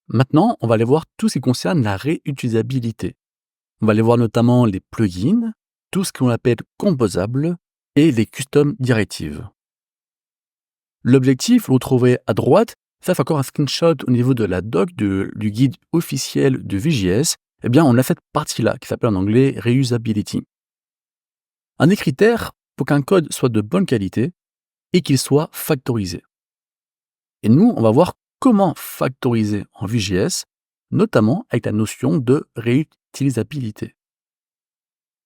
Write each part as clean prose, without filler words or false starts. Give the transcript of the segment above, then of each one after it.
Maintenant, on va aller voir tout ce qui concerne la réutilisabilité. On va aller voir notamment les plugins, tout ce qu'on appelle composable et les custom directives. L'objectif, vous le trouvez à droite, ça fait encore un screenshot au niveau de la doc du guide officiel de VJS. Eh bien, on a cette partie-là qui s'appelle en anglais Reusability. Un des critères pour qu'un code soit de bonne qualité et qu'il soit factorisé. Et nous, on va voir comment factoriser en VJS, notamment avec la notion de réutilisabilité.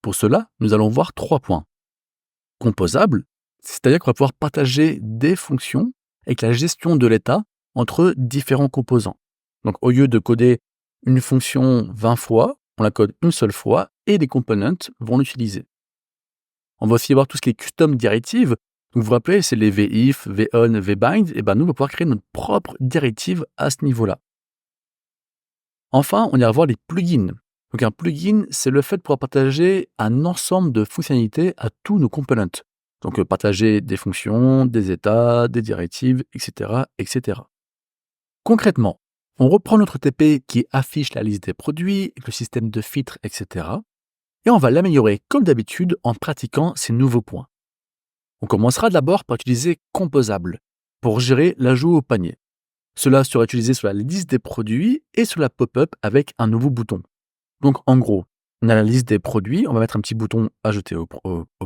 Pour cela, nous allons voir 3 points. Composable, c'est-à-dire qu'on va pouvoir partager des fonctions avec la gestion de l'état entre différents composants. Donc au lieu de coder une fonction 20 fois, on la code une seule fois et des components vont l'utiliser. On va aussi avoir tout ce qui est custom directive. Donc vous vous rappelez, c'est les vif, von, vbind. Et ben nous, on va pouvoir créer notre propre directive à ce niveau-là. Enfin, on ira voir les plugins. Donc un plugin, c'est le fait de pouvoir partager un ensemble de fonctionnalités à tous nos components. Donc partager des fonctions, des états, des directives, etc., etc. Concrètement, on reprend notre TP qui affiche la liste des produits, le système de filtres, etc. Et on va l'améliorer comme d'habitude en pratiquant ces nouveaux points. On commencera d'abord par utiliser composable pour gérer l'ajout au panier. Cela sera utilisé sur la liste des produits et sur la pop-up avec un nouveau bouton. Donc en gros, on a la liste des produits, on va mettre un petit bouton ajouter au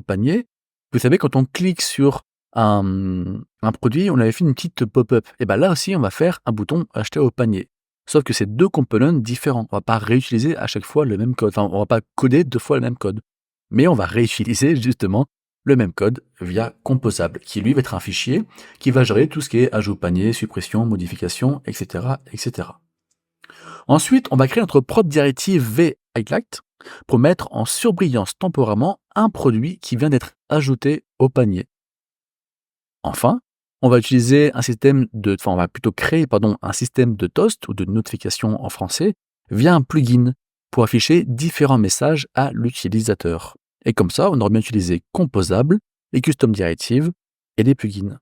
panier. Vous savez, quand on clique sur un produit, on avait fait une petite pop-up. Et bien là aussi, on va faire un bouton acheter au panier. Sauf que c'est 2 components différents. On ne va pas réutiliser à chaque fois le même code. Enfin, on ne va pas coder 2 fois le même code. Mais on va réutiliser justement le même code via composable, qui lui va être un fichier qui va gérer tout ce qui est ajout au panier, suppression, modification, etc., etc. Ensuite, on va créer notre propre directive vHighlight pour mettre en surbrillance temporairement un produit qui vient d'être ajouté au panier. Enfin, on va créer un système de toast ou de notification en français via un plugin pour afficher différents messages à l'utilisateur. Et comme ça, on aura bien utilisé composable, les custom directives et les plugins.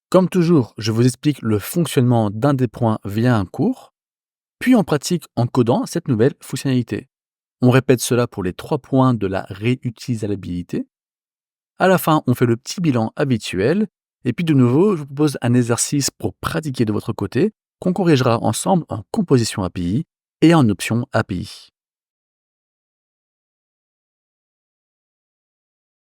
Comme toujours, je vous explique le fonctionnement d'un des points via un cours, puis on pratique en codant cette nouvelle fonctionnalité. On répète cela pour les 3 points de la réutilisabilité. À la fin, on fait le petit bilan habituel. Et puis de nouveau, je vous propose un exercice pour pratiquer de votre côté, qu'on corrigera ensemble en composition API et en option API.